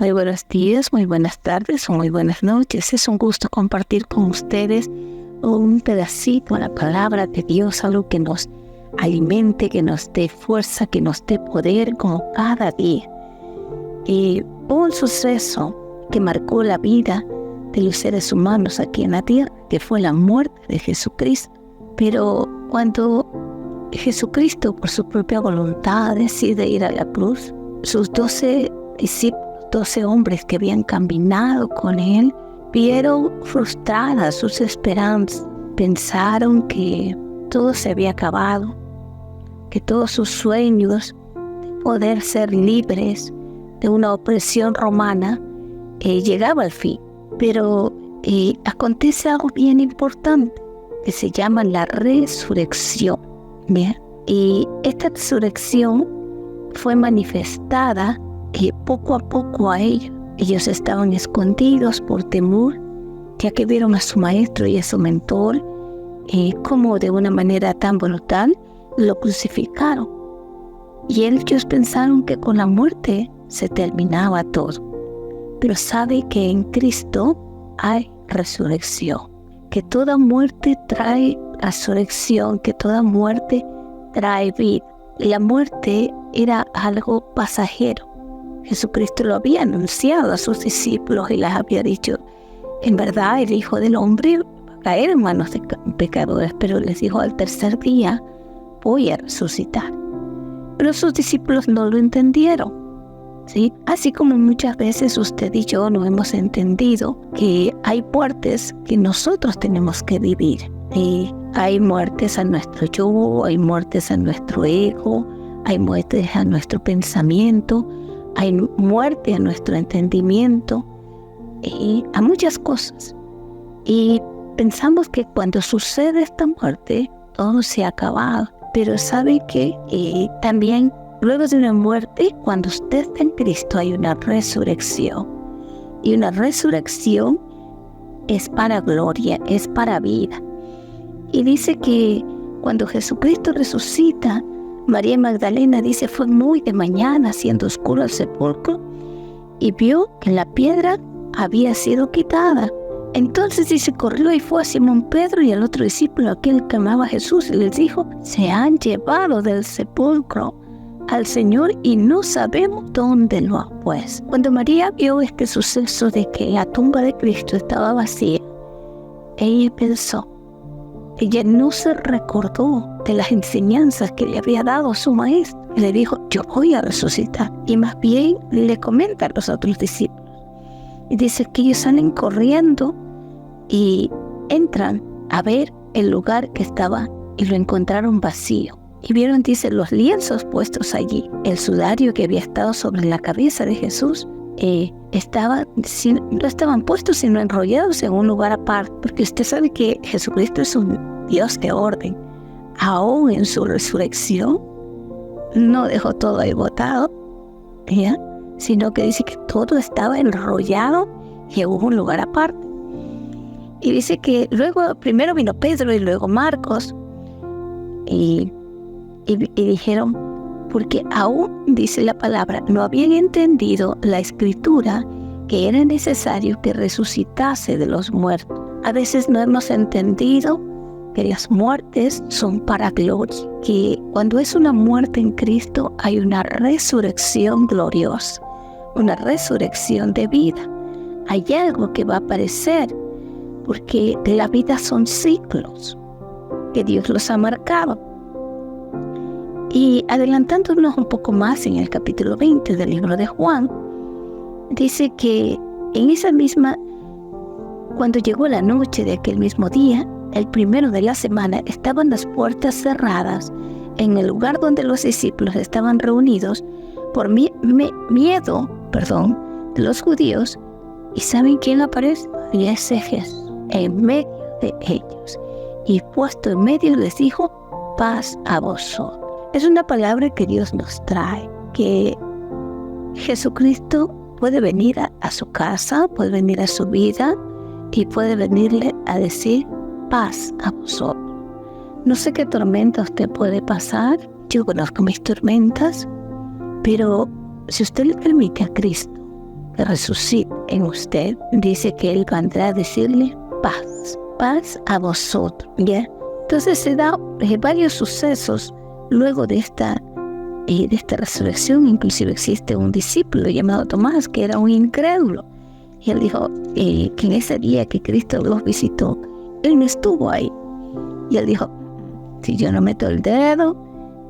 Muy buenos días, muy buenas tardes o muy buenas noches. Es un gusto compartir con ustedes un pedacito de la palabra de Dios, algo que nos alimente, que nos dé fuerza, que nos dé poder como cada día. Y un suceso que marcó la vida de los seres humanos aquí en la tierra, que fue la muerte de Jesucristo. Pero cuando Jesucristo, por su propia voluntad, decide ir a la cruz, sus 12 discípulos, 12 hombres que habían caminado con él, vieron frustradas sus esperanzas. Pensaron que todo se había acabado, que todos sus sueños de poder ser libres de una opresión romana llegaba al fin. Pero acontece algo bien importante que se llama la resurrección. ¿Bien? Y esta resurrección fue manifestada poco a poco a ellos. Ellos estaban escondidos por temor, ya que vieron a su maestro y a su mentor como de una manera tan brutal lo crucificaron. Y ellos pensaron que con la muerte se terminaba todo. Pero sabe que en Cristo hay resurrección, que toda muerte trae resurrección, que toda muerte trae vida. La muerte era algo pasajero. Jesucristo lo había anunciado a sus discípulos y les había dicho, en verdad el Hijo del Hombre va a caer en manos de pecadores, pero les dijo, al tercer día voy a resucitar. Pero sus discípulos no lo entendieron, ¿sí? Así como muchas veces usted y yo no hemos entendido que hay muertes que nosotros tenemos que vivir. Hay muertes a nuestro yo, hay muertes a nuestro ego, hay muertes a nuestro pensamiento, hay muerte a nuestro entendimiento, a muchas cosas. Y pensamos que cuando sucede esta muerte, todo se ha acabado. Pero sabe que también luego de una muerte, cuando usted está en Cristo, hay una resurrección. Y una resurrección es para gloria, es para vida. Y dice que cuando Jesucristo resucita, María Magdalena dice, fue muy de mañana, siendo oscuro el sepulcro, y vio que la piedra había sido quitada. Entonces dice, corrió y fue a Simón Pedro y al otro discípulo, aquel que amaba a Jesús, y les dijo, se han llevado del sepulcro al Señor y no sabemos dónde lo han puesto. Cuando María vio este suceso de que la tumba de Cristo estaba vacía, ella pensó, ella no se recordó de las enseñanzas que le había dado su maestro. Y le dijo, yo voy a resucitar. Y más bien le comenta a los otros discípulos. Y dice que ellos salen corriendo y entran a ver el lugar que estaba y lo encontraron vacío. Y vieron, dice, los lienzos puestos allí. El sudario que había estado sobre la cabeza de Jesús no estaban puestos sino enrollados en un lugar aparte, porque usted sabe que Jesucristo es un Dios de orden. Aún en su resurrección no dejó todo ahí botado, ¿ya? Sino que dice que todo estaba enrollado y hubo un lugar aparte. Y dice que luego primero vino Pedro y luego Marcos y dijeron, porque aún, dice la palabra, no habían entendido la escritura que era necesario que resucitase de los muertos. A veces no hemos entendido que las muertes son para gloria, que cuando es una muerte en Cristo hay una resurrección gloriosa, una resurrección de vida. Hay algo que va a aparecer, porque la vida son ciclos que Dios los ha marcado. Y adelantándonos un poco más en el capítulo 20 del libro de Juan, dice que en esa misma, cuando llegó la noche de aquel mismo día, el primero de la semana, estaban las puertas cerradas en el lugar donde los discípulos estaban reunidos por miedo de los judíos. ¿Y saben quién aparece? Y ese Jesús en medio de ellos. Y puesto en medio les dijo, paz a vosotros. Es una palabra que Dios nos trae, que Jesucristo puede venir a su casa, puede venir a su vida y puede venirle a decir paz a vosotros. No sé qué tormenta usted puede pasar, yo conozco mis tormentas, pero si usted le permite a Cristo que resucite en usted, dice que Él vendrá a decirle paz, paz a vosotros, ¿ya? Entonces se da varios sucesos luego de esta resurrección. Inclusive existe un discípulo llamado Tomás, que era un incrédulo. Y él dijo que en ese día que Cristo los visitó, Él no estuvo ahí. Y él dijo, si yo no meto el dedo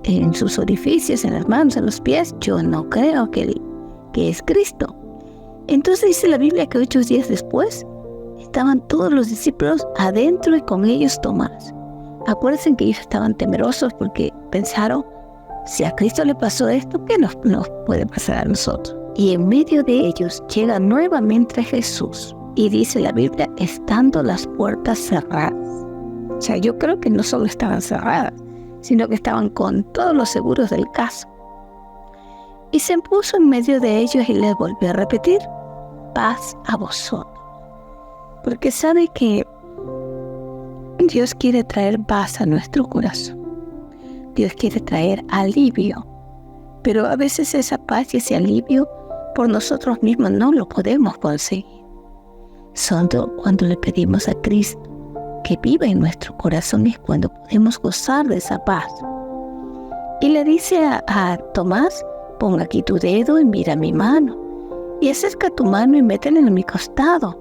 en sus orificios, en las manos, en los pies, yo no creo que es Cristo. Entonces dice la Biblia que 8 días después estaban todos los discípulos adentro y con ellos Tomás. Acuérdense que ellos estaban temerosos porque pensaron, si a Cristo le pasó esto, ¿qué nos puede pasar a nosotros? Y en medio de ellos llega nuevamente Jesús y dice la Biblia, estando las puertas cerradas. O sea, yo creo que no solo estaban cerradas, sino que estaban con todos los seguros del caso. Y se puso en medio de ellos y les volvió a repetir, paz a vosotros. Porque sabe que Dios quiere traer paz a nuestro corazón. Dios quiere traer alivio. Pero a veces esa paz y ese alivio por nosotros mismos no lo podemos conseguir. Solo cuando le pedimos a Cristo que viva en nuestro corazón es cuando podemos gozar de esa paz. Y le dice a Tomás, pon aquí tu dedo y mira mi mano. Y acerca tu mano y métela en mi costado.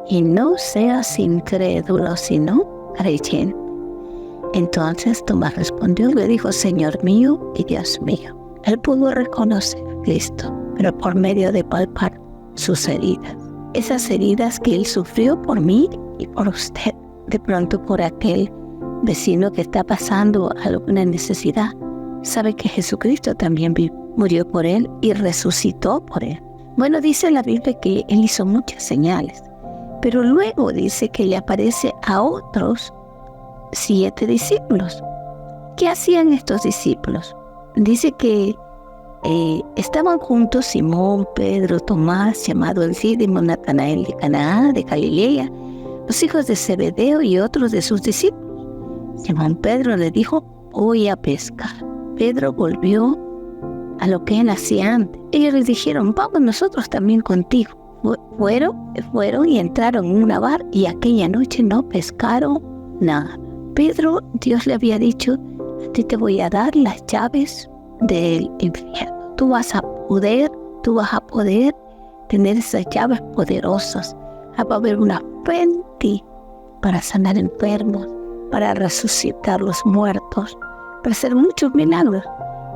Y no seas incrédulo, sino creyente. Entonces Tomás respondió y le dijo, Señor mío y Dios mío. Él pudo reconocer a Cristo, pero por medio de palpar sus heridas. Esas heridas que Él sufrió por mí y por usted. De pronto por aquel vecino que está pasando alguna necesidad. Sabe que Jesucristo también murió por él y resucitó por él. Bueno, dice la Biblia que Él hizo muchas señales. Pero luego dice que le aparece a otros 7 discípulos. ¿Qué hacían estos discípulos? Dice que estaban juntos Simón, Pedro, Tomás, llamado el Dídimo, Natanael de Caná, de Galilea, los hijos de Zebedeo y otros de sus discípulos. Simón Pedro le dijo, voy a pescar. Pedro volvió a lo que él hacía antes. Ellos les dijeron, vamos nosotros también contigo. Fueron y entraron en una barca y aquella noche no pescaron nada. Pedro, Dios le había dicho, a ti te voy a dar las llaves del infierno. Tú vas a poder tener esas llaves poderosas. Va a haber una fuente para sanar enfermos, para resucitar los muertos, para hacer muchos milagros.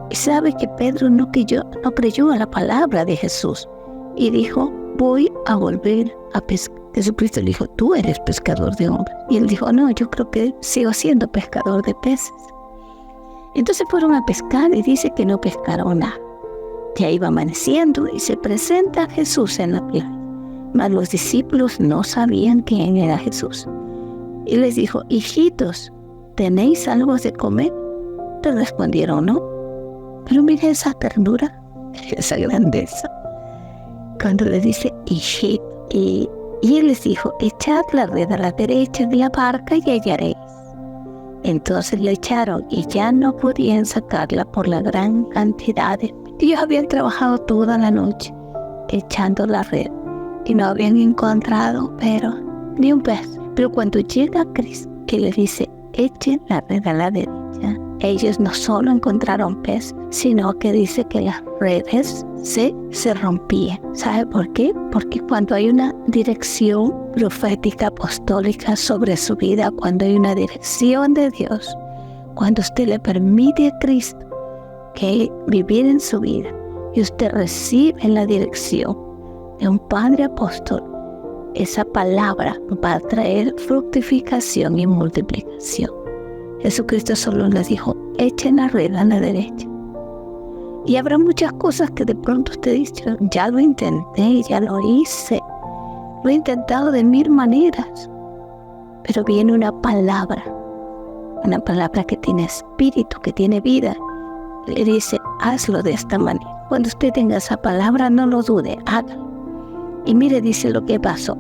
Y sabe que Pedro no creyó a la palabra de Jesús y dijo, voy a volver a pescar. Jesucristo le dijo, tú eres pescador de hombres. Y él dijo, no, yo creo que sigo siendo pescador de peces. Entonces fueron a pescar y dice que no pescaron nada. Ya iba amaneciendo y se presenta Jesús en la playa. Mas los discípulos no sabían quién era Jesús. Y les dijo, hijitos, ¿tenéis algo de comer? Le respondieron, no. Pero mire esa ternura, esa grandeza. Cuando le dice, hijito, y él les dijo, echad la red a la derecha de la barca y hallaréis. Entonces la echaron y ya no podían sacarla por la gran cantidad de... Ellos habían trabajado toda la noche echando la red y no habían encontrado ni un pez. Pero cuando llega Cristo, que les dice, echen la red a la derecha, ellos no solo encontraron pez, sino que dice que las redes se rompían. ¿Sabe por qué? Porque cuando hay una dirección profética, apostólica sobre su vida, cuando hay una dirección de Dios, cuando usted le permite a Cristo que vivir en su vida y usted recibe la dirección de un Padre apóstol, esa palabra va a traer fructificación y multiplicación. Jesucristo solo les dijo, echen la red a la derecha. Y habrá muchas cosas que de pronto usted dice, ya lo intenté, ya lo hice, lo he intentado de 1000 maneras. Pero viene una palabra que tiene espíritu, que tiene vida. Le dice, hazlo de esta manera. Cuando usted tenga esa palabra, no lo dude, hágalo. Y mire, dice lo que pasó.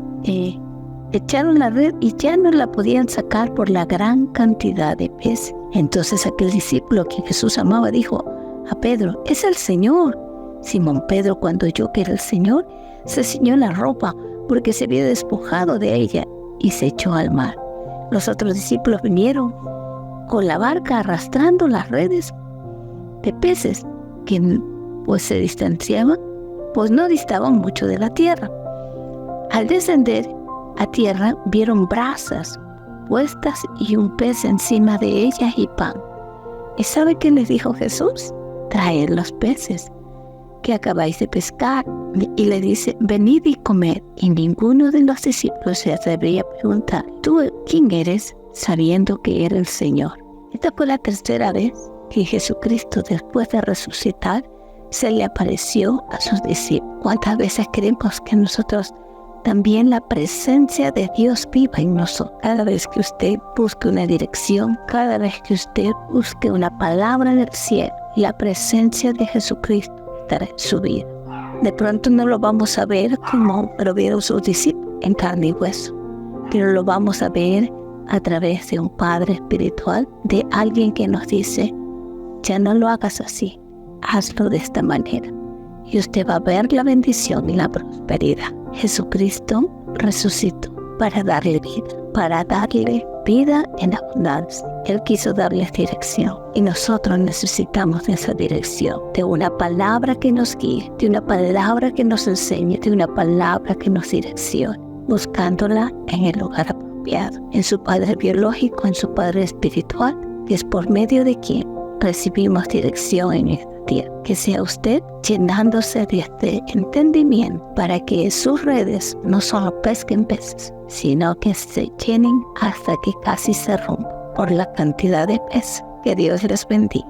Echaron la red y ya no la podían sacar por la gran cantidad de peces. Entonces aquel discípulo que Jesús amaba dijo a Pedro, es el Señor. Simón Pedro, cuando oyó que era el Señor, se ciñó la ropa porque se había despojado de ella y se echó al mar. Los otros discípulos vinieron con la barca arrastrando las redes de peces que pues se distanciaban, pues no distaban mucho de la tierra. Al descender a tierra vieron brasas puestas y un pez encima de ellas y pan. ¿Y sabe qué les dijo Jesús? Traed los peces que acabáis de pescar. Y le dice, venid y comed. Y ninguno de los discípulos se atrevería a preguntar, ¿tú quién eres? Sabiendo que era el Señor. Esta fue la tercera vez que Jesucristo, después de resucitar, se le apareció a sus discípulos. ¿Cuántas veces queremos que nosotros también la presencia de Dios viva en nosotros? Cada vez que usted busque una dirección, cada vez que usted busque una palabra del cielo, la presencia de Jesucristo estará en su vida. De pronto no lo vamos a ver como lo vieron sus discípulos, en carne y hueso, pero lo vamos a ver a través de un Padre espiritual, de alguien que nos dice, ya no lo hagas así, hazlo de esta manera. Y usted va a ver la bendición y la prosperidad. Jesucristo resucitó para darle vida en abundancia. Él quiso darles dirección y nosotros necesitamos de esa dirección, de una palabra que nos guíe, de una palabra que nos enseñe, de una palabra que nos direccione, buscándola en el lugar apropiado, en su Padre biológico, en su Padre espiritual, que es por medio de quien recibimos dirección en esta tierra. Que sea usted llenándose de este entendimiento para que sus redes no solo pesquen peces, sino que se llenen hasta que casi se rompan por la cantidad de peces. Que Dios les bendiga.